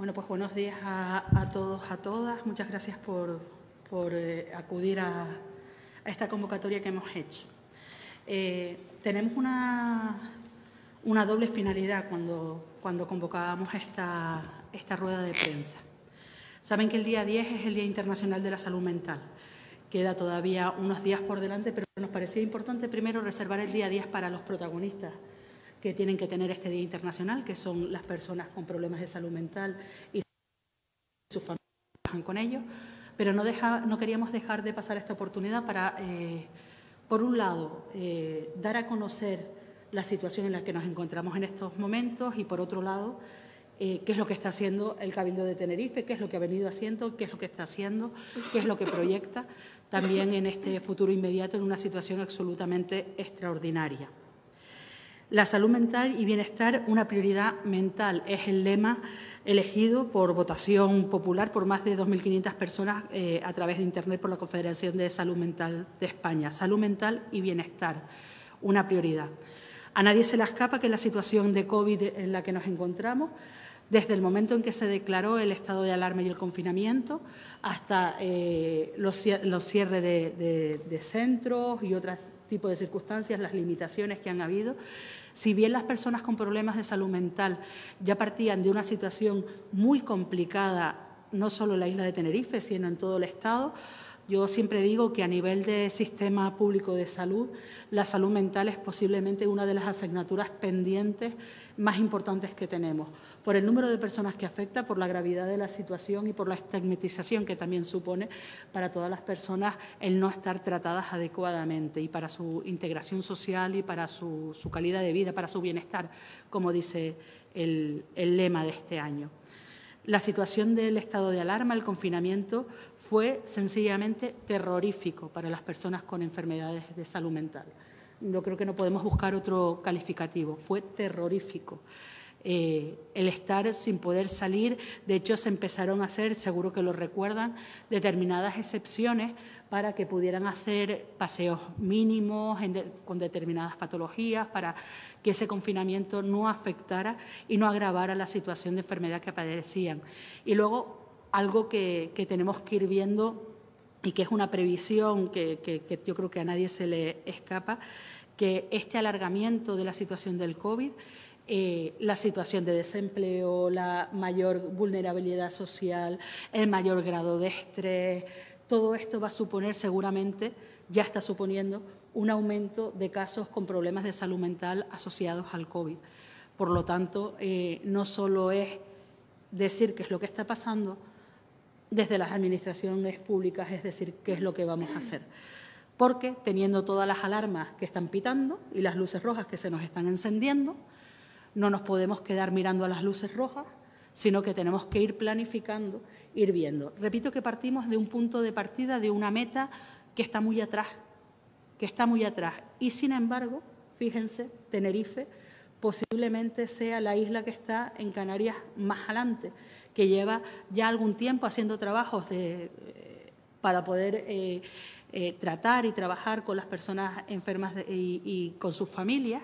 Bueno, pues buenos días a todos, a todas. Muchas gracias por acudir a esta convocatoria que hemos hecho. Tenemos una doble finalidad cuando convocábamos esta rueda de prensa. Saben que el día 10 es el Día Internacional de la Salud Mental. Queda todavía unos días por delante, pero nos parecía importante primero reservar el día 10 para los protagonistas que tienen que tener este Día Internacional, que son las personas con problemas de salud mental y sus familias que trabajan con ellos, pero no queríamos dejar de pasar esta oportunidad para, por un lado, dar a conocer la situación en la que nos encontramos en estos momentos y, por otro lado, qué es lo que está haciendo el Cabildo de Tenerife, qué es lo que ha venido haciendo, qué es lo que está haciendo, qué es lo que proyecta también en este futuro inmediato en una situación absolutamente extraordinaria. La salud mental y bienestar, una prioridad mental, es el lema elegido por votación popular por más de 2.500 personas a través de Internet por la Confederación de Salud Mental de España. Salud mental y bienestar, una prioridad. A nadie se le escapa que la situación de COVID en la que nos encontramos, desde el momento en que se declaró el estado de alarma y el confinamiento, hasta los cierres de centros y otros tipos de circunstancias, las limitaciones que han habido. Si bien las personas con problemas de salud mental ya partían de una situación muy complicada, no solo en la isla de Tenerife, sino en todo el Estado, yo siempre digo que a nivel de sistema público de salud, la salud mental es posiblemente una de las asignaturas pendientes más importantes que tenemos, por el número de personas que afecta, por la gravedad de la situación y por la estigmatización que también supone para todas las personas el no estar tratadas adecuadamente y para su integración social y para su calidad de vida, para su bienestar, como dice el lema de este año. La situación del estado de alarma, el confinamiento, fue sencillamente terrorífico para las personas con enfermedades de salud mental. Yo creo que no podemos buscar otro calificativo, fue terrorífico. El estar sin poder salir, de hecho se empezaron a hacer, seguro que lo recuerdan, determinadas excepciones para que pudieran hacer paseos mínimos con determinadas patologías, para que ese confinamiento no afectara y no agravara la situación de enfermedad que padecían. Y luego, algo que tenemos que ir viendo y que es una previsión que yo creo que a nadie se le escapa, que este alargamiento de la situación del COVID, la situación de desempleo, la mayor vulnerabilidad social, el mayor grado de estrés, todo esto va a suponer seguramente, ya está suponiendo, un aumento de casos con problemas de salud mental asociados al COVID. Por lo tanto, no solo es decir qué es lo que está pasando desde las administraciones públicas, es decir, qué es lo que vamos a hacer. Porque teniendo todas las alarmas que están pitando y las luces rojas que se nos están encendiendo, no nos podemos quedar mirando a las luces rojas, sino que tenemos que ir planificando, ir viendo. Repito que partimos de un punto de partida, de una meta que está muy atrás, Y, sin embargo, fíjense, Tenerife posiblemente sea la isla que está en Canarias más adelante, que lleva ya algún tiempo haciendo trabajos para poder tratar y trabajar con las personas enfermas y con sus familias.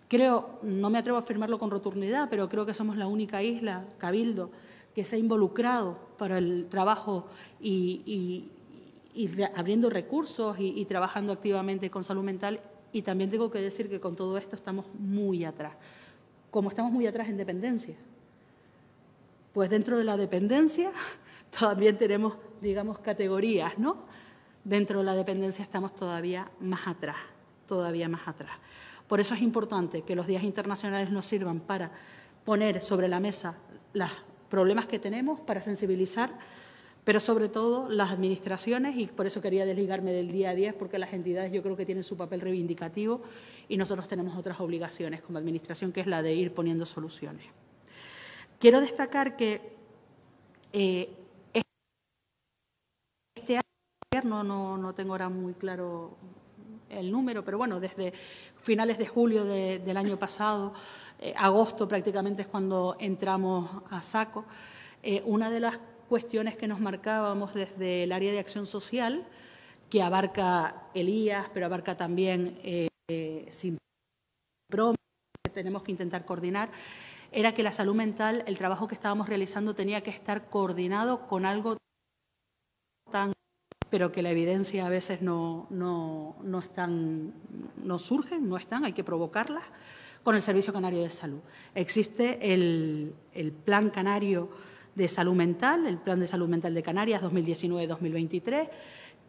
Creo, no me atrevo a afirmarlo con rotundidad, pero creo que somos la única isla, Cabildo, que se ha involucrado para el trabajo y abriendo recursos y trabajando activamente con salud mental. Y también tengo que decir que con todo esto estamos muy atrás. Como estamos muy atrás en dependencia, pues dentro de la dependencia también tenemos, digamos, categorías, ¿no? Dentro de la dependencia estamos todavía más atrás, Por eso es importante que los días internacionales nos sirvan para poner sobre la mesa los problemas que tenemos, para sensibilizar, pero sobre todo las administraciones, y por eso quería desligarme del día 10, porque las entidades yo creo que tienen su papel reivindicativo y nosotros tenemos otras obligaciones como administración, que es la de ir poniendo soluciones. Quiero destacar que este año, no tengo ahora muy claro el número, pero bueno, desde finales de julio del año pasado, agosto prácticamente es cuando entramos a saco, una de las cuestiones que nos marcábamos desde el área de acción social, que abarca el IAS, pero abarca también SIMPROM, que tenemos que intentar coordinar, era que la salud mental, el trabajo que estábamos realizando tenía que estar coordinado con algo tan, pero que la evidencia a veces no surgen, no están, hay que provocarlas, con el Servicio Canario de Salud. Existe el Plan Canario de Salud Mental, el Plan de Salud Mental de Canarias 2019-2023,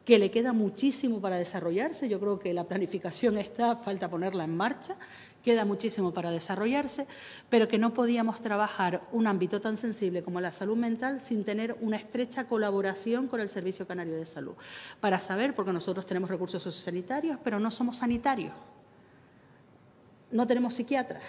que le queda muchísimo para desarrollarse. Yo creo que la planificación está, falta ponerla en marcha, queda muchísimo para desarrollarse, pero que no podíamos trabajar un ámbito tan sensible como la salud mental sin tener una estrecha colaboración con el Servicio Canario de Salud. Para saber, porque nosotros tenemos recursos sociosanitarios, pero no somos sanitarios, no tenemos psiquiatras.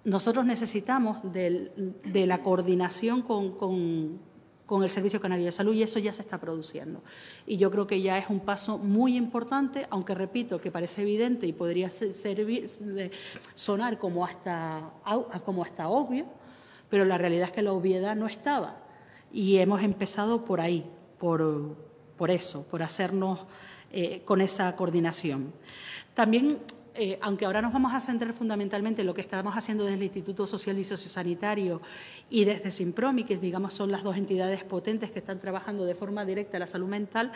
Nosotros necesitamos de la coordinación con el Servicio Canario de Salud y eso ya se está produciendo. Y yo creo que ya es un paso muy importante, aunque repito que parece evidente y podría sonar como hasta obvio, pero la realidad es que la obviedad no estaba. Y hemos empezado por ahí, por eso, por hacernos con esa coordinación. También, aunque ahora nos vamos a centrar fundamentalmente en lo que estamos haciendo desde el Instituto Social y Sociosanitario y desde Simpromi, que digamos son las dos entidades potentes que están trabajando de forma directa la salud mental,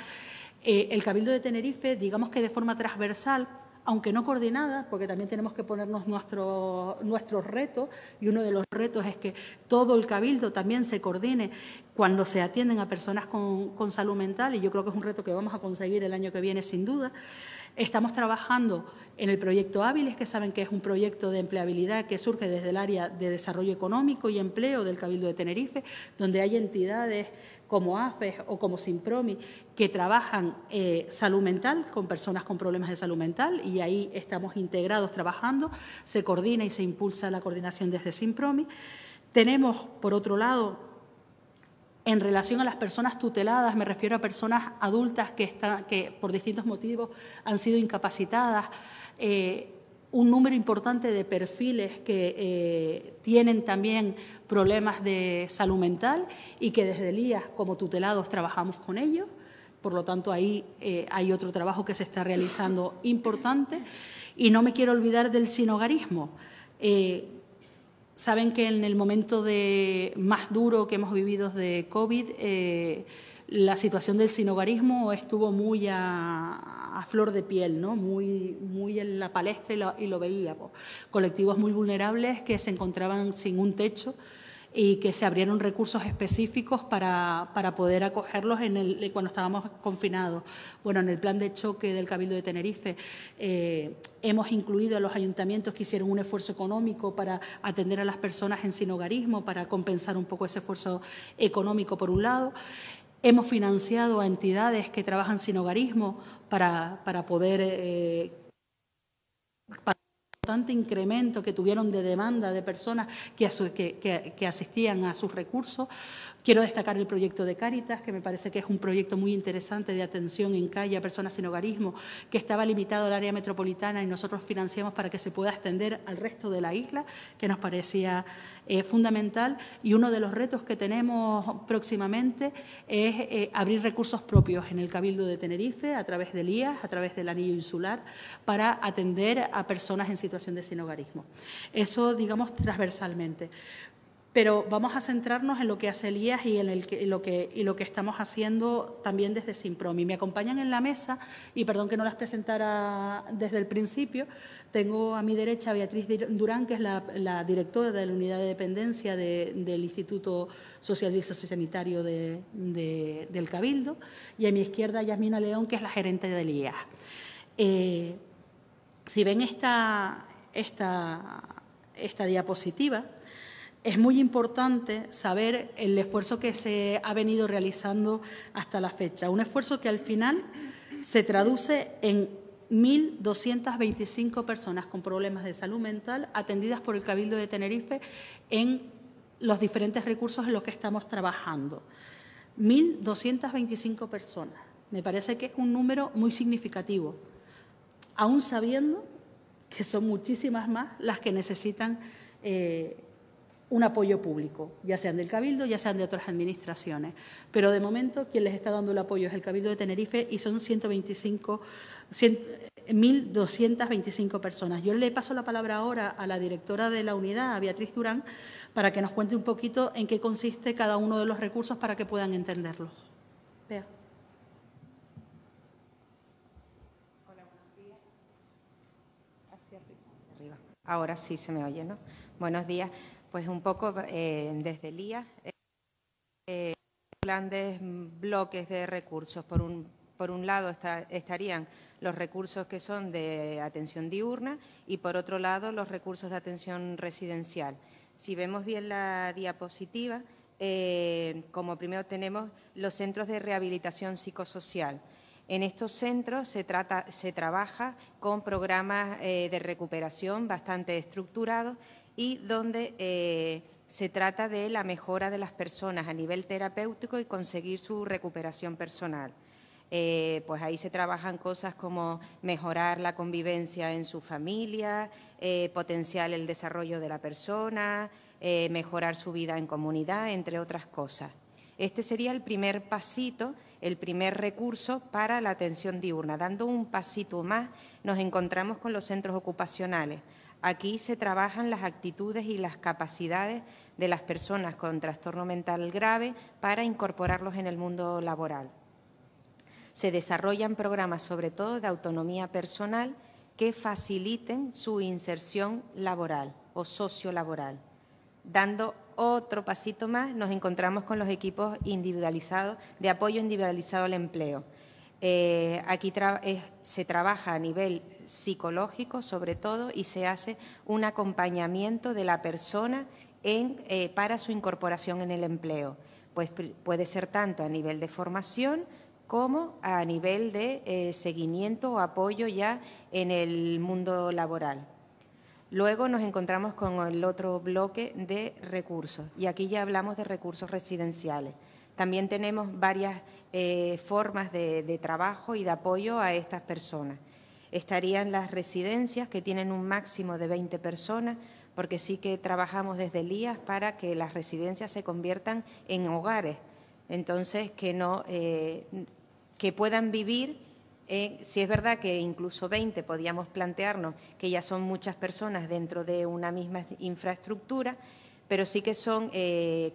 el Cabildo de Tenerife, digamos que de forma transversal, aunque no coordinada, porque también tenemos que ponernos nuestros retos, y uno de los retos es que todo el Cabildo también se coordine cuando se atienden a personas con salud mental, y yo creo que es un reto que vamos a conseguir el año que viene sin duda. Estamos trabajando en el proyecto Hábiles, que saben que es un proyecto de empleabilidad que surge desde el área de desarrollo económico y empleo del Cabildo de Tenerife, donde hay entidades como AFES o como Simpromi que trabajan salud mental con personas con problemas de salud mental y ahí estamos integrados trabajando, se coordina y se impulsa la coordinación desde Simpromi. Tenemos, por otro lado, en relación a las personas tuteladas, me refiero a personas adultas que por distintos motivos han sido incapacitadas, un número importante de perfiles que tienen también problemas de salud mental y que desde el IAS como tutelados trabajamos con ellos. Por lo tanto, ahí hay otro trabajo que se está realizando importante. Y no me quiero olvidar del sinhogarismo. Saben que en el momento más duro que hemos vivido de COVID, la situación del sinhogarismo estuvo muy a flor de piel, ¿no? muy en la palestra y lo veíamos. Colectivos muy vulnerables que se encontraban sin un techo y que se abrieron recursos específicos para poder acogerlos cuando estábamos confinados. Bueno, en el plan de choque del Cabildo de Tenerife hemos incluido a los ayuntamientos que hicieron un esfuerzo económico para atender a las personas en sinhogarismo, para compensar un poco ese esfuerzo económico por un lado. Hemos financiado a entidades que trabajan sinhogarismo para poder importante incremento que tuvieron de demanda de personas que asistían a sus recursos. Quiero destacar el proyecto de Cáritas, que me parece que es un proyecto muy interesante de atención en calle a personas sin hogarismo, que estaba limitado al área metropolitana y nosotros financiamos para que se pueda extender al resto de la isla, que nos parecía fundamental. Y uno de los retos que tenemos próximamente es abrir recursos propios en el Cabildo de Tenerife, a través del IAS, a través del Anillo Insular, para atender a personas en situación de sinhogarismo. Eso, digamos, transversalmente. Pero vamos a centrarnos en lo que hace el IAS y en lo que estamos haciendo también desde Simpromi. Me acompañan en la mesa, y perdón que no las presentara desde el principio, tengo a mi derecha a Beatriz Durán, que es la directora de la Unidad de Dependencia del Instituto Social y Sociosanitario del Cabildo, y a mi izquierda a Yasmina León, que es la gerente del IAS. Si ven esta diapositiva, es muy importante saber el esfuerzo que se ha venido realizando hasta la fecha. Un esfuerzo que al final se traduce en 1.225 personas con problemas de salud mental atendidas por el Cabildo de Tenerife en los diferentes recursos en los que estamos trabajando. 1.225 personas. Me parece que es un número muy significativo, aún sabiendo que son muchísimas más las que necesitan un apoyo público, ya sean del Cabildo, ya sean de otras administraciones. Pero de momento quien les está dando el apoyo es el Cabildo de Tenerife y son 125 1.225 personas. Yo le paso la palabra ahora a la directora de la unidad, a Beatriz Durán, para que nos cuente un poquito en qué consiste cada uno de los recursos para que puedan entenderlos. Bea. Hola, buenos días. Hacia arriba. Ahora sí se me oye, ¿no? Buenos días. Pues un poco desde el IA, grandes bloques de recursos. Por un lado estarían los recursos que son de atención diurna y por otro lado los recursos de atención residencial. Si vemos bien la diapositiva, como primero tenemos los centros de rehabilitación psicosocial. En estos centros se trabaja con programas de recuperación bastante estructurados y donde se trata de la mejora de las personas a nivel terapéutico y conseguir su recuperación personal. Pues ahí se trabajan cosas como mejorar la convivencia en su familia, potenciar el desarrollo de la persona, mejorar su vida en comunidad, entre otras cosas. Este sería el primer pasito, el primer recurso para la atención diurna. Dando un pasito más, nos encontramos con los centros ocupacionales. Aquí se trabajan las actitudes y las capacidades de las personas con trastorno mental grave para incorporarlos en el mundo laboral. Se desarrollan programas, sobre todo, de autonomía personal que faciliten su inserción laboral o sociolaboral. Dando otro pasito más, nos encontramos con los equipos individualizados, de apoyo individualizado al empleo. Aquí se trabaja a nivel psicológico, sobre todo, y se hace un acompañamiento de la persona para su incorporación en el empleo. Pues puede ser tanto a nivel de formación como a nivel de seguimiento o apoyo ya en el mundo laboral. Luego nos encontramos con el otro bloque de recursos y aquí ya hablamos de recursos residenciales. También tenemos varias formas de trabajo y de apoyo a estas personas. Estarían las residencias, que tienen un máximo de 20 personas, porque sí que trabajamos desde el IAS para que las residencias se conviertan en hogares. Entonces, que puedan vivir, si es verdad que incluso 20 podíamos plantearnos que ya son muchas personas dentro de una misma infraestructura, pero sí que son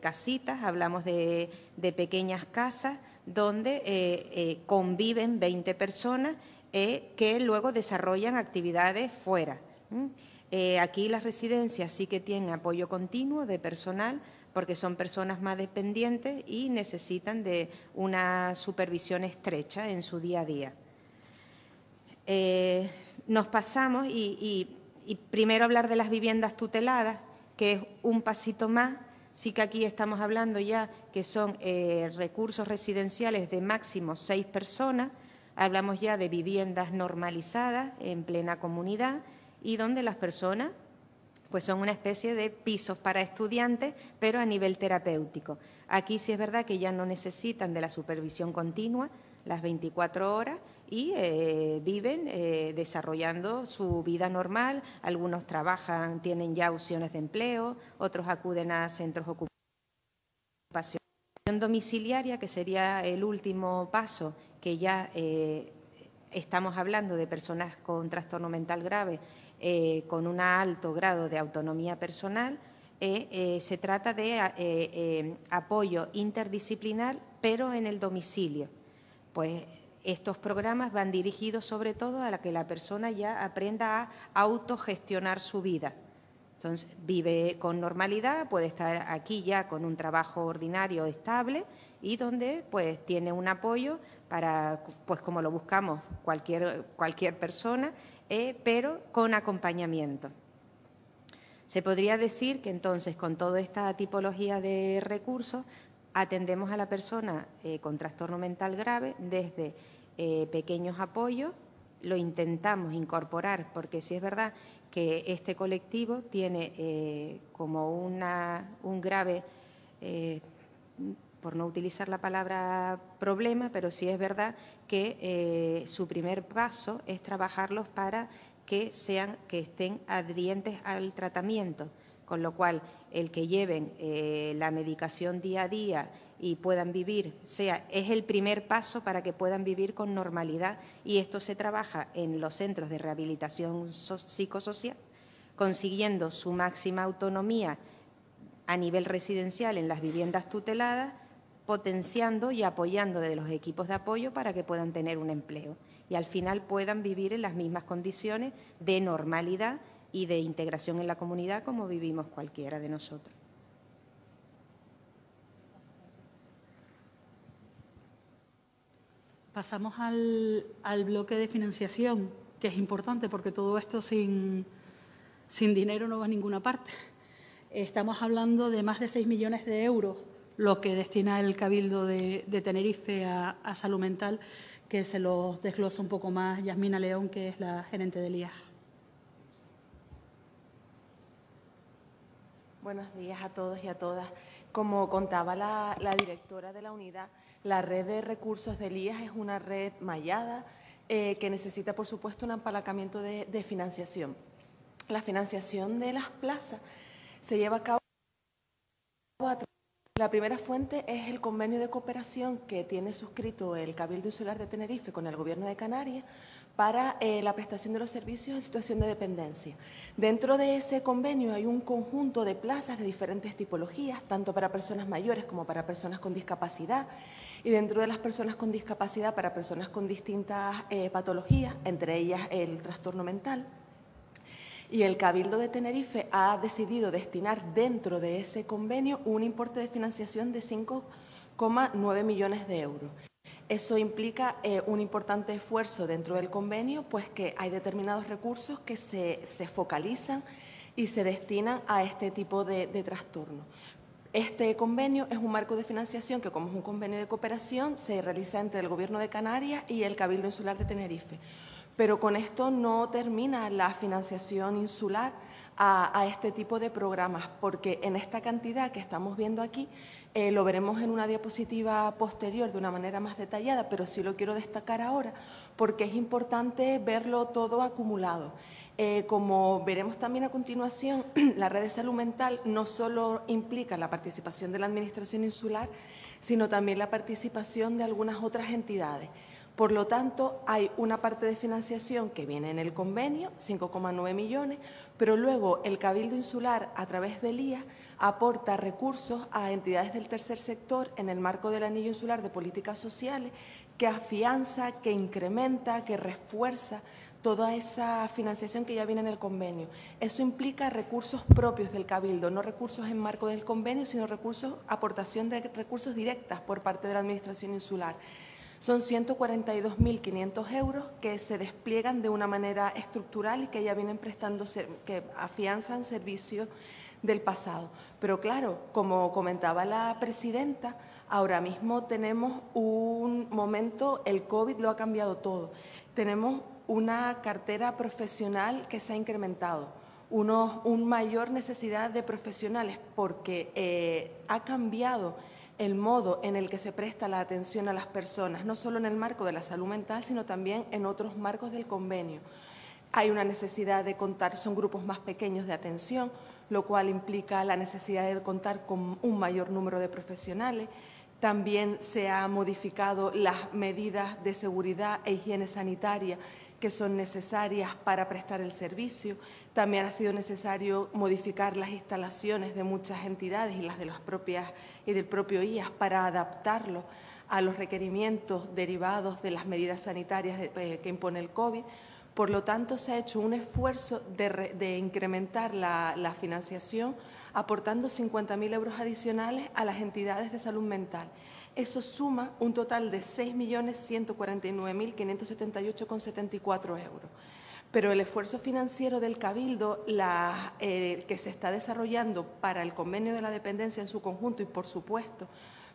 casitas, hablamos de pequeñas casas donde conviven 20 personas que luego desarrollan actividades fuera. Aquí las residencias sí que tienen apoyo continuo de personal, porque son personas más dependientes y necesitan de una supervisión estrecha en su día a día. Nos pasamos y primero hablar de las viviendas tuteladas, que es un pasito más. Sí que aquí estamos hablando ya que son recursos residenciales de máximo 6 personas, hablamos ya de viviendas normalizadas en plena comunidad y donde las personas pues son una especie de pisos para estudiantes, pero a nivel terapéutico. Aquí sí es verdad que ya no necesitan de la supervisión continua, las 24 horas, y viven desarrollando su vida normal. Algunos trabajan, tienen ya opciones de empleo, otros acuden a centros ocupacionales. Domiciliaria, que sería el último paso, que ya estamos hablando de personas con trastorno mental grave, con un alto grado de autonomía personal. Se trata de apoyo interdisciplinar, pero en el domicilio. Pues estos programas van dirigidos sobre todo a que la persona ya aprenda a autogestionar su vida. Entonces, vive con normalidad, puede estar aquí ya con un trabajo ordinario estable y donde pues tiene un apoyo para, pues como lo buscamos cualquier persona, pero con acompañamiento. Se podría decir que entonces con toda esta tipología de recursos atendemos a la persona con trastorno mental grave desde pequeños apoyos, lo intentamos incorporar porque sí es verdad que este colectivo tiene como un grave, por no utilizar la palabra problema, pero sí es verdad que su primer paso es trabajarlos para que estén adherentes al tratamiento. con lo cual el que lleven la medicación día a día y puedan vivir, es el primer paso para que puedan vivir con normalidad, y esto se trabaja en los centros de rehabilitación psicosocial, consiguiendo su máxima autonomía a nivel residencial en las viviendas tuteladas, potenciando y apoyando de los equipos de apoyo para que puedan tener un empleo y al final puedan vivir en las mismas condiciones de normalidad y de integración en la comunidad como vivimos cualquiera de nosotros. Pasamos al bloque de financiación, que es importante porque todo esto sin dinero no va a ninguna parte. Estamos hablando de más de 6 millones de euros, lo que destina el Cabildo de Tenerife a salud mental, que se los desglosa un poco más Yasmina León, que es la gerente del IAS. Buenos días a todos y a todas. Como contaba la directora de la unidad, la red de recursos del IAS es una red mallada que necesita, por supuesto, un apalancamiento de financiación. La financiación de las plazas se lleva a cabo a la primera fuente es el convenio de cooperación que tiene suscrito el Cabildo Insular de Tenerife con el Gobierno de Canarias para la prestación de los servicios en situación de dependencia. Dentro de ese convenio hay un conjunto de plazas de diferentes tipologías, tanto para personas mayores como para personas con discapacidad, y dentro de las personas con discapacidad para personas con distintas patologías, entre ellas el trastorno mental. Y el Cabildo de Tenerife ha decidido destinar dentro de ese convenio un importe de financiación de 5,9 millones de euros. Eso implica un importante esfuerzo dentro del convenio, pues que hay determinados recursos que se focalizan y se destinan a este tipo de trastorno. Este convenio es un marco de financiación que, como es un convenio de cooperación, se realiza entre el Gobierno de Canarias y el Cabildo Insular de Tenerife. Pero con esto no termina la financiación insular a este tipo de programas, porque en esta cantidad que estamos viendo aquí, lo veremos en una diapositiva posterior de una manera más detallada, pero sí lo quiero destacar ahora porque es importante verlo todo acumulado. Como veremos también a continuación, la red de salud mental no solo implica la participación de la Administración insular, sino también la participación de algunas otras entidades. Por lo tanto, hay una parte de financiación que viene en el convenio, 5,9 millones, pero luego el Cabildo Insular, a través del IAS, aporta recursos a entidades del tercer sector en el marco del Anillo Insular de Políticas Sociales, que afianza, que incrementa, que refuerza toda esa financiación que ya viene en el convenio. Eso implica recursos propios del Cabildo, no recursos en marco del convenio, sino aportación de recursos directas por parte de la Administración insular. Son 142.500 euros que se despliegan de una manera estructural y que ya vienen prestando, que afianzan servicios del pasado. Pero claro, como comentaba la presidenta, ahora mismo tenemos un momento, el COVID lo ha cambiado todo. Tenemos una cartera profesional que se ha incrementado, una mayor necesidad de profesionales porque ha cambiado el modo en el que se presta la atención a las personas, no solo en el marco de la salud mental, sino también en otros marcos del convenio. Hay una necesidad de contar, son grupos más pequeños de atención, lo cual implica la necesidad de contar con un mayor número de profesionales. También se han modificado las medidas de seguridad e higiene sanitaria que son necesarias para prestar el servicio. También ha sido necesario modificar las instalaciones de muchas entidades y las de las propias y del propio IAS para adaptarlo a los requerimientos derivados de las medidas sanitarias que impone el COVID. Por lo tanto, se ha hecho un esfuerzo de incrementar la financiación aportando 50.000 euros adicionales a las entidades de salud mental. Eso suma un total de 6.149.578,74 euros. Pero el esfuerzo financiero del Cabildo que se está desarrollando para el convenio de la dependencia en su conjunto y, por supuesto,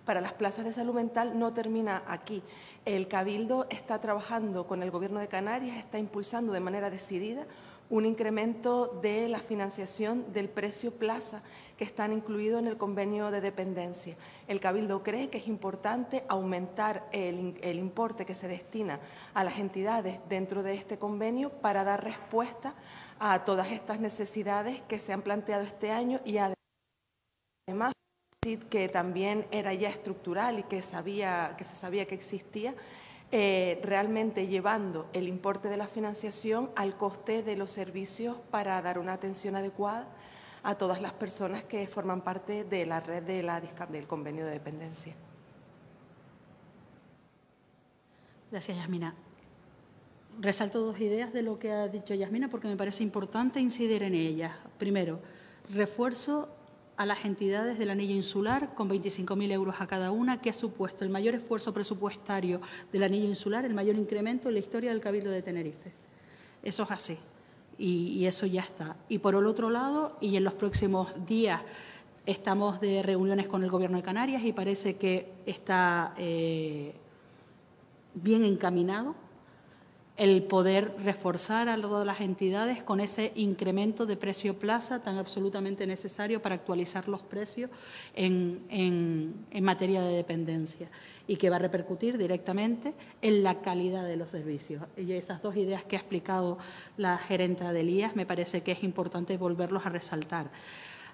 para las plazas de salud mental no termina aquí. El Cabildo está trabajando con el Gobierno de Canarias, está impulsando de manera decidida un incremento de la financiación del precio plaza que están incluidos en el convenio de dependencia. El Cabildo cree que es importante aumentar el importe que se destina a las entidades dentro de este convenio para dar respuesta a todas estas necesidades que se han planteado este año y además que también era ya estructural y que se sabía que existía, realmente llevando el importe de la financiación al coste de los servicios para dar una atención adecuada a todas las personas que forman parte de la red del convenio de dependencia. Gracias, Yasmina. Resalto dos ideas de lo que ha dicho Yasmina porque me parece importante incidir en ellas. Primero, refuerzo a las entidades del anillo insular con 25.000 euros a cada una, que ha supuesto el mayor esfuerzo presupuestario del anillo insular, el mayor incremento en la historia del Cabildo de Tenerife. Eso es así y eso ya está. Y por el otro lado, y en los próximos días estamos de reuniones con el Gobierno de Canarias y parece que está bien encaminado el poder reforzar a todas las entidades con ese incremento de precio plaza tan absolutamente necesario para actualizar los precios en materia de dependencia y que va a repercutir directamente en la calidad de los servicios. Y esas dos ideas que ha explicado la gerenta del IAS me parece que es importante volverlos a resaltar.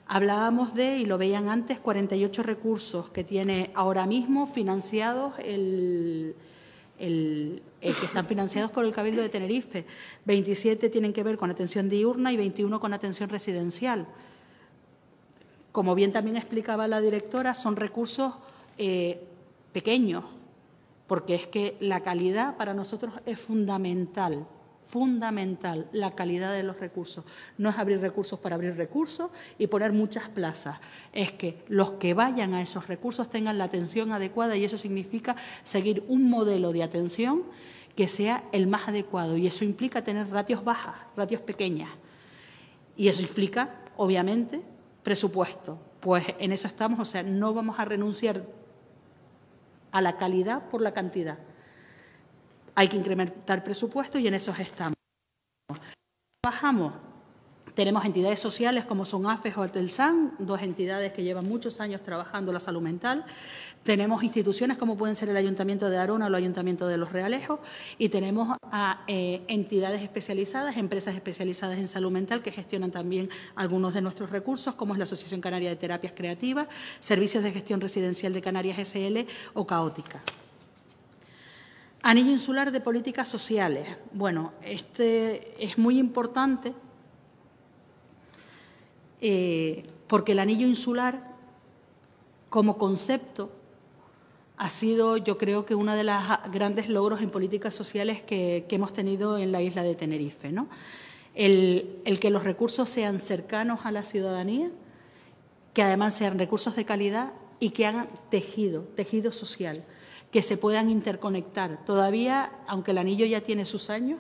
Hablábamos de, y lo veían antes, 48 recursos que tiene ahora mismo financiados que están financiados por el Cabildo de Tenerife. 27 tienen que ver con atención diurna y 21 con atención residencial. Como bien también explicaba la directora, son recursos pequeños, porque es que la calidad para nosotros es fundamental. Fundamental la calidad de los recursos. No es abrir recursos para abrir recursos y poner muchas plazas. Es que los que vayan a esos recursos tengan la atención adecuada y eso significa seguir un modelo de atención que sea el más adecuado y eso implica tener ratios bajas, ratios pequeñas. Y eso implica, obviamente, presupuesto. Pues en eso estamos, o sea, no vamos a renunciar a la calidad por la cantidad. Hay que incrementar presupuesto y en eso estamos. Trabajamos. Tenemos entidades sociales como son AFES o Atelsan, dos entidades que llevan muchos años trabajando la salud mental. Tenemos instituciones como pueden ser el Ayuntamiento de Arona o el Ayuntamiento de Los Realejos y tenemos a entidades especializadas, empresas especializadas en salud mental que gestionan también algunos de nuestros recursos, como es la Asociación Canaria de Terapias Creativas, Servicios de Gestión Residencial de Canarias SL o Caótica. Anillo insular de políticas sociales. Bueno, este es muy importante porque el anillo insular, como concepto, ha sido, yo creo que uno de los grandes logros en políticas sociales que hemos tenido en la isla de Tenerife, ¿no? El que los recursos sean cercanos a la ciudadanía, que además sean recursos de calidad y que hagan tejido social, que se puedan interconectar. Todavía, aunque el anillo ya tiene sus años,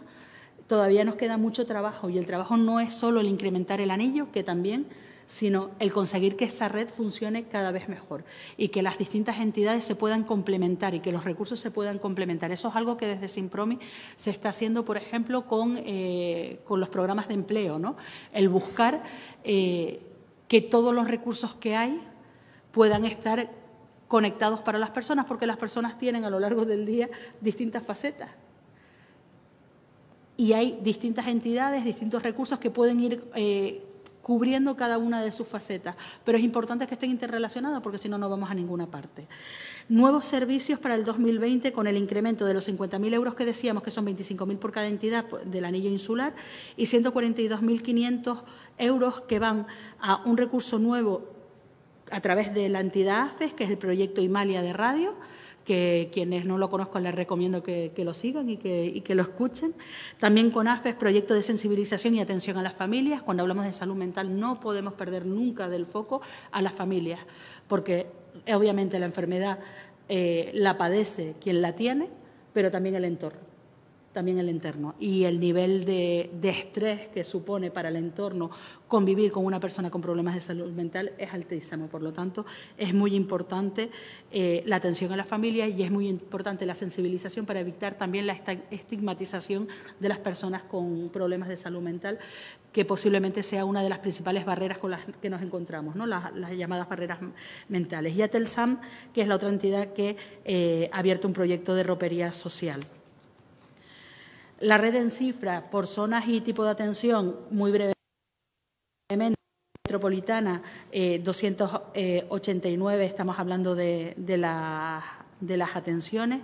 todavía nos queda mucho trabajo y el trabajo no es solo el incrementar el anillo, que también, sino el conseguir que esa red funcione cada vez mejor y que las distintas entidades se puedan complementar y que los recursos se puedan complementar. Eso es algo que desde Simpromi se está haciendo, por ejemplo, con los programas de empleo, ¿no? El buscar que todos los recursos que hay puedan estar conectados para las personas, porque las personas tienen a lo largo del día distintas facetas. Y hay distintas entidades, distintos recursos que pueden ir cubriendo cada una de sus facetas. Pero es importante que estén interrelacionados porque si no, no vamos a ninguna parte. Nuevos servicios para el 2020 con el incremento de los 50.000 euros que decíamos, que son 25.000 por cada entidad del anillo insular, y 142.500 euros que van a un recurso nuevo a través de la entidad AFES, que es el proyecto Imalia de radio, que quienes no lo conozcan les recomiendo que lo sigan y que lo escuchen. También con AFES, proyecto de sensibilización y atención a las familias. Cuando hablamos de salud mental no podemos perder nunca del foco a las familias, porque obviamente la enfermedad la padece quien la tiene, pero también el entorno. También el entorno y el nivel de estrés que supone para el entorno convivir con una persona con problemas de salud mental es altísimo. Por lo tanto, es muy importante la atención a la familia y es muy importante la sensibilización para evitar también la estigmatización de las personas con problemas de salud mental, que posiblemente sea una de las principales barreras con las que nos encontramos, ¿no? Las llamadas barreras mentales. Y Atelsam, que es la otra entidad que ha abierto un proyecto de ropería social. La red en cifra por zonas y tipo de atención, muy brevemente, metropolitana, 289, estamos hablando de las atenciones.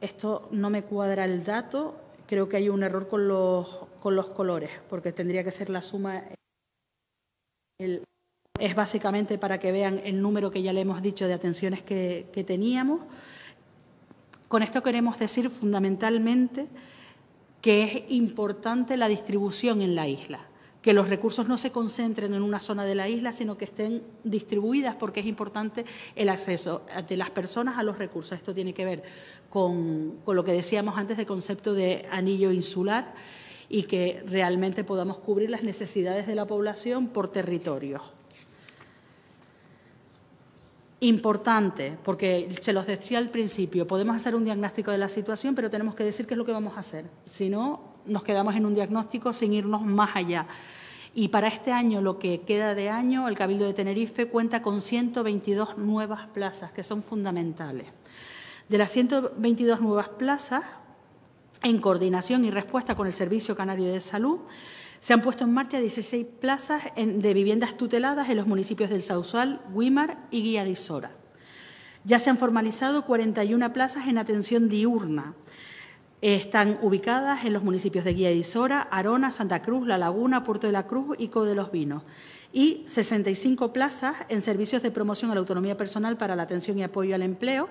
Esto no me cuadra el dato, creo que hay un error con los colores, porque tendría que ser la suma. Es básicamente para que vean el número que ya le hemos dicho de atenciones que teníamos. Con esto queremos decir fundamentalmente que es importante la distribución en la isla, que los recursos no se concentren en una zona de la isla, sino que estén distribuidas, porque es importante el acceso de las personas a los recursos. Esto tiene que ver con lo que decíamos antes de concepto de anillo insular y que realmente podamos cubrir las necesidades de la población por territorios. Importante, porque se los decía al principio, podemos hacer un diagnóstico de la situación, pero tenemos que decir qué es lo que vamos a hacer. Si no, nos quedamos en un diagnóstico sin irnos más allá. Y para este año, lo que queda de año, el Cabildo de Tenerife cuenta con 122 nuevas plazas, que son fundamentales. De las 122 nuevas plazas, en coordinación y respuesta con el Servicio Canario de Salud, se han puesto en marcha 16 plazas de viviendas tuteladas en los municipios del Sausal, Güímar y Guía de Isora. Ya se han formalizado 41 plazas en atención diurna. Están ubicadas en los municipios de Guía de Isora, Arona, Santa Cruz, La Laguna, Puerto de la Cruz y Co de los Vinos. Y 65 plazas en servicios de promoción a la autonomía personal para la atención y apoyo al empleo,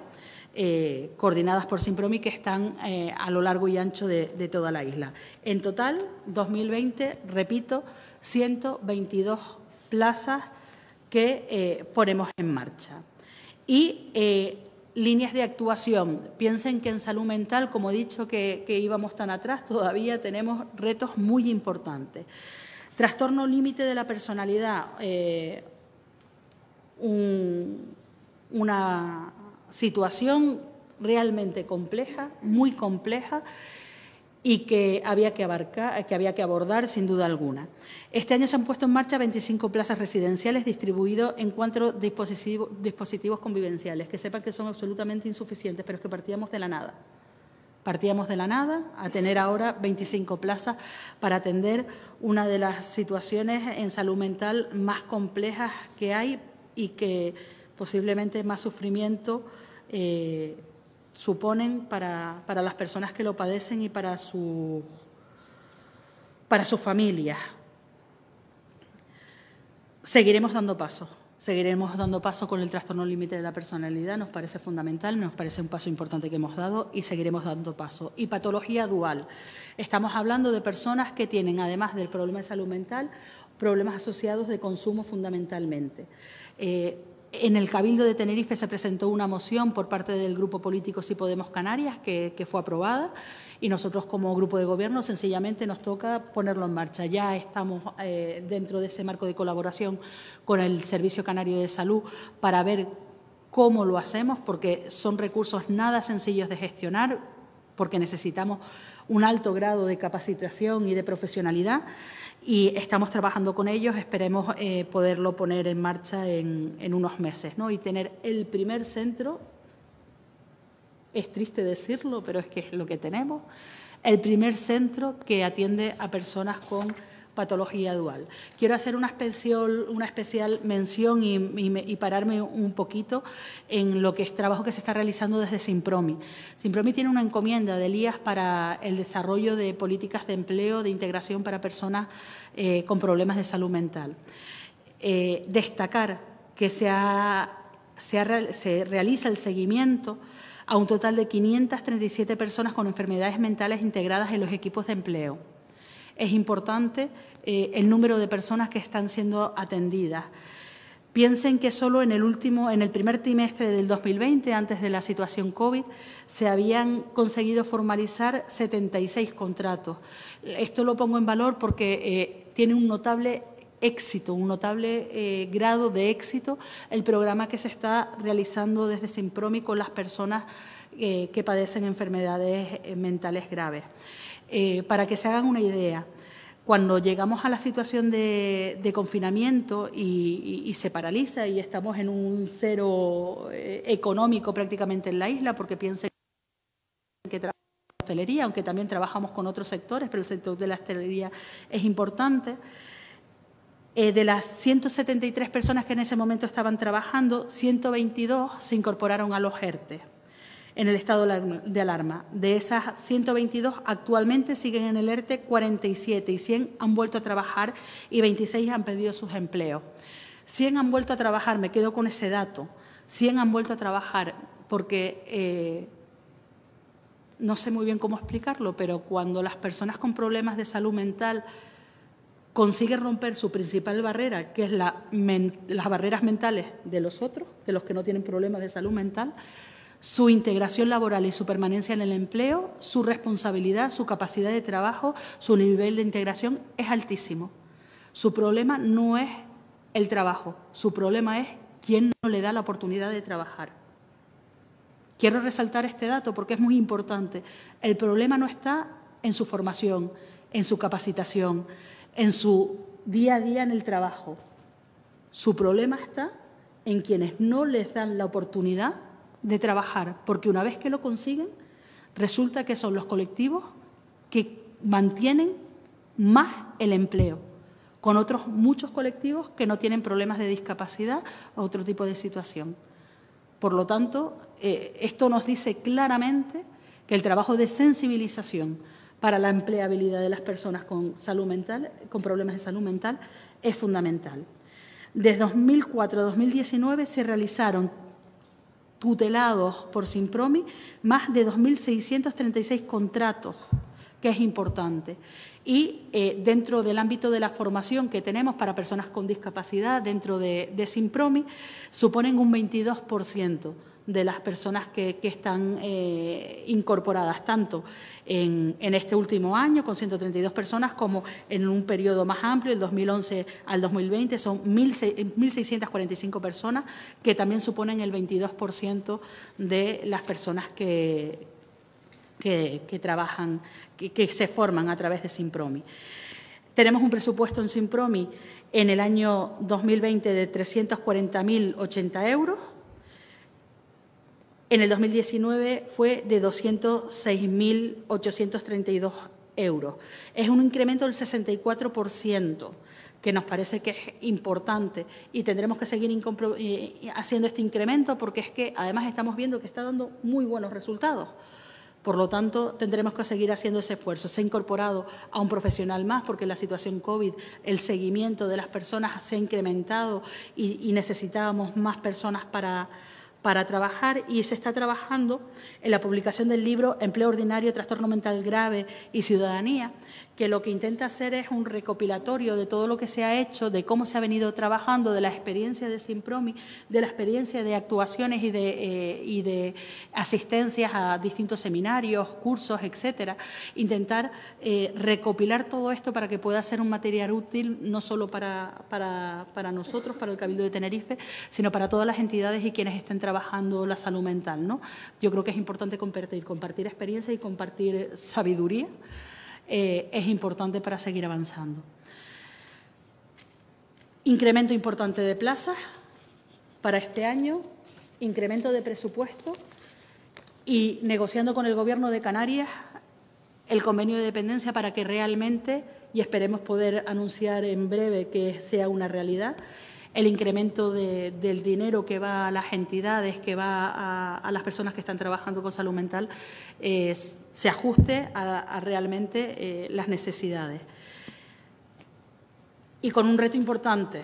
coordinadas por Simpromi, que están a lo largo y ancho de toda la isla. En total, 2020, repito, 122 plazas que ponemos en marcha. Y líneas de actuación. Piensen que en salud mental, como he dicho que íbamos tan atrás, todavía tenemos retos muy importantes. Trastorno límite de la personalidad, una situación realmente compleja, muy compleja, y que había que abordar sin duda alguna. Este año se han puesto en marcha 25 plazas residenciales distribuidos en 4 dispositivos convivenciales, que sepan que son absolutamente insuficientes, pero es que partíamos de la nada. Partíamos de la nada a tener ahora 25 plazas para atender una de las situaciones en salud mental más complejas que hay y que posiblemente más sufrimiento suponen para las personas que lo padecen y para sus familias. Seguiremos dando pasos con el trastorno límite de la personalidad, nos parece fundamental, nos parece un paso importante que hemos dado y seguiremos dando pasos. Y patología dual. Estamos hablando de personas que tienen, además del problema de salud mental, problemas asociados de consumo fundamentalmente. En el Cabildo de Tenerife se presentó una moción por parte del Grupo Político Sí Podemos Canarias que fue aprobada y nosotros como Grupo de Gobierno sencillamente nos toca ponerlo en marcha. Ya estamos dentro de ese marco de colaboración con el Servicio Canario de Salud para ver cómo lo hacemos, porque son recursos nada sencillos de gestionar, porque necesitamos un alto grado de capacitación y de profesionalidad. Y estamos trabajando con ellos, esperemos poderlo poner en marcha en unos meses, ¿no? Y tener el primer centro, es triste decirlo, pero es que es lo que tenemos, el primer centro que atiende a personas con patología dual. Quiero hacer una especial mención y pararme un poquito en lo que es trabajo que se está realizando desde Simpromi. Simpromi tiene una encomienda del IAS para el desarrollo de políticas de empleo, de integración para personas con problemas de salud mental. Destacar que se realiza el seguimiento a un total de 537 personas con enfermedades mentales integradas en los equipos de empleo. Es importante el número de personas que están siendo atendidas. Piensen que solo en el primer trimestre del 2020, antes de la situación COVID, se habían conseguido formalizar 76 contratos. Esto lo pongo en valor porque tiene un notable éxito, un notable grado de éxito el programa que se está realizando desde Simpromi con las personas que padecen enfermedades mentales graves. Para que se hagan una idea, cuando llegamos a la situación de confinamiento y se paraliza y estamos en un cero económico prácticamente en la isla, porque piensen que trabaja en la hostelería, aunque también trabajamos con otros sectores, pero el sector de la hostelería es importante. De las 173 personas que en ese momento estaban trabajando, 122 se incorporaron a los ERTE en el estado de alarma. De esas 122, actualmente siguen en el ERTE 47 y 100 han vuelto a trabajar y 26 han pedido sus empleos. 100 han vuelto a trabajar, me quedo con ese dato, 100 han vuelto a trabajar porque no sé muy bien cómo explicarlo, pero cuando las personas con problemas de salud mental consiguen romper su principal barrera, que es las barreras mentales de los otros, de los que no tienen problemas de salud mental, su integración laboral y su permanencia en el empleo, su responsabilidad, su capacidad de trabajo, su nivel de integración es altísimo. Su problema no es el trabajo, su problema es quién no le da la oportunidad de trabajar. Quiero resaltar este dato porque es muy importante. El problema no está en su formación, en su capacitación, en su día a día en el trabajo. Su problema está en quienes no les dan la oportunidad de trabajar, porque una vez que lo consiguen, resulta que son los colectivos que mantienen más el empleo, con otros muchos colectivos que no tienen problemas de discapacidad o otro tipo de situación. Por lo tanto, esto nos dice claramente que el trabajo de sensibilización para la empleabilidad de las personas con salud mental, con problemas de salud mental, es fundamental. Desde 2004 a 2019 se realizaron, tutelados por Simpromi, más de 2.636 contratos, que es importante. Y dentro del ámbito de la formación que tenemos para personas con discapacidad, dentro de Simpromi, suponen un 22% de las personas que están incorporadas, tanto en este último año, con 132 personas, como en un periodo más amplio, del 2011 al 2020, son 1.645 personas, que también suponen el 22% de las personas que trabajan, que se forman a través de Simpromi. Tenemos un presupuesto en Simpromi en el año 2020 de 340.080 euros. En el 2019 fue de 206.832 euros. Es un incremento del 64%, que nos parece que es importante y tendremos que seguir haciendo este incremento porque es que además estamos viendo que está dando muy buenos resultados. Por lo tanto, tendremos que seguir haciendo ese esfuerzo. Se ha incorporado a un profesional más porque en la situación COVID el seguimiento de las personas se ha incrementado y necesitábamos más personas para trabajar, y se está trabajando en la publicación del libro Empleo Ordinario, Trastorno Mental Grave y Ciudadanía, que lo que intenta hacer es un recopilatorio de todo lo que se ha hecho, de cómo se ha venido trabajando, de la experiencia de Simpromi, de la experiencia de actuaciones y de asistencias a distintos seminarios, cursos, etcétera. Intentar recopilar todo esto para que pueda ser un material útil no solo para nosotros, para el Cabildo de Tenerife, sino para todas las entidades y quienes estén trabajando la salud mental, ¿no? Yo creo que es importante compartir experiencia y compartir sabiduría. Es importante para seguir avanzando. Incremento importante de plazas para este año, incremento de presupuesto y negociando con el Gobierno de Canarias el convenio de dependencia para que realmente, y esperemos poder anunciar en breve que sea una realidad, el incremento del dinero que va a las entidades, que va a las personas que están trabajando con salud mental, se ajuste a realmente las necesidades. Y con un reto importante.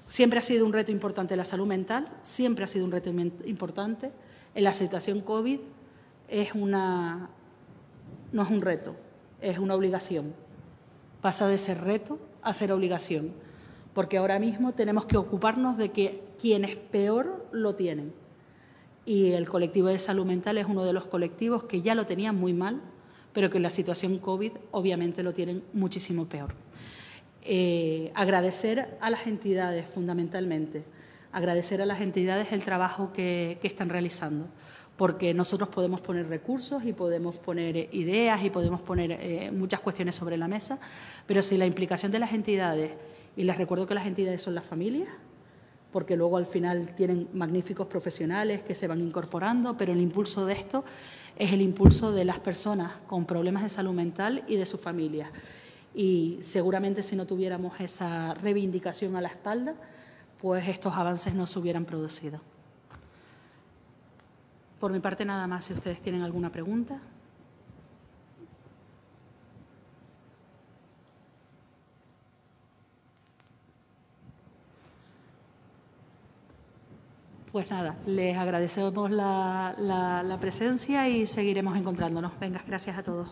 Siempre ha sido un reto importante la salud mental, siempre ha sido un reto importante. En la situación COVID no es un reto, es una obligación. Pasa de ser reto a ser obligación, porque ahora mismo tenemos que ocuparnos de que quienes peor lo tienen. Y el colectivo de salud mental es uno de los colectivos que ya lo tenían muy mal, pero que en la situación COVID obviamente lo tienen muchísimo peor. Agradecer a las entidades, fundamentalmente, agradecer a las entidades el trabajo que están realizando, porque nosotros podemos poner recursos y podemos poner ideas y podemos poner muchas cuestiones sobre la mesa, pero si la implicación de las entidades, y les recuerdo que las entidades son las familias, porque luego al final tienen magníficos profesionales que se van incorporando, pero el impulso de esto es el impulso de las personas con problemas de salud mental y de sus familias. Y seguramente si no tuviéramos esa reivindicación a la espalda, pues estos avances no se hubieran producido. Por mi parte nada más, si ustedes tienen alguna pregunta. Pues nada, les agradecemos la presencia y seguiremos encontrándonos. Venga, gracias a todos.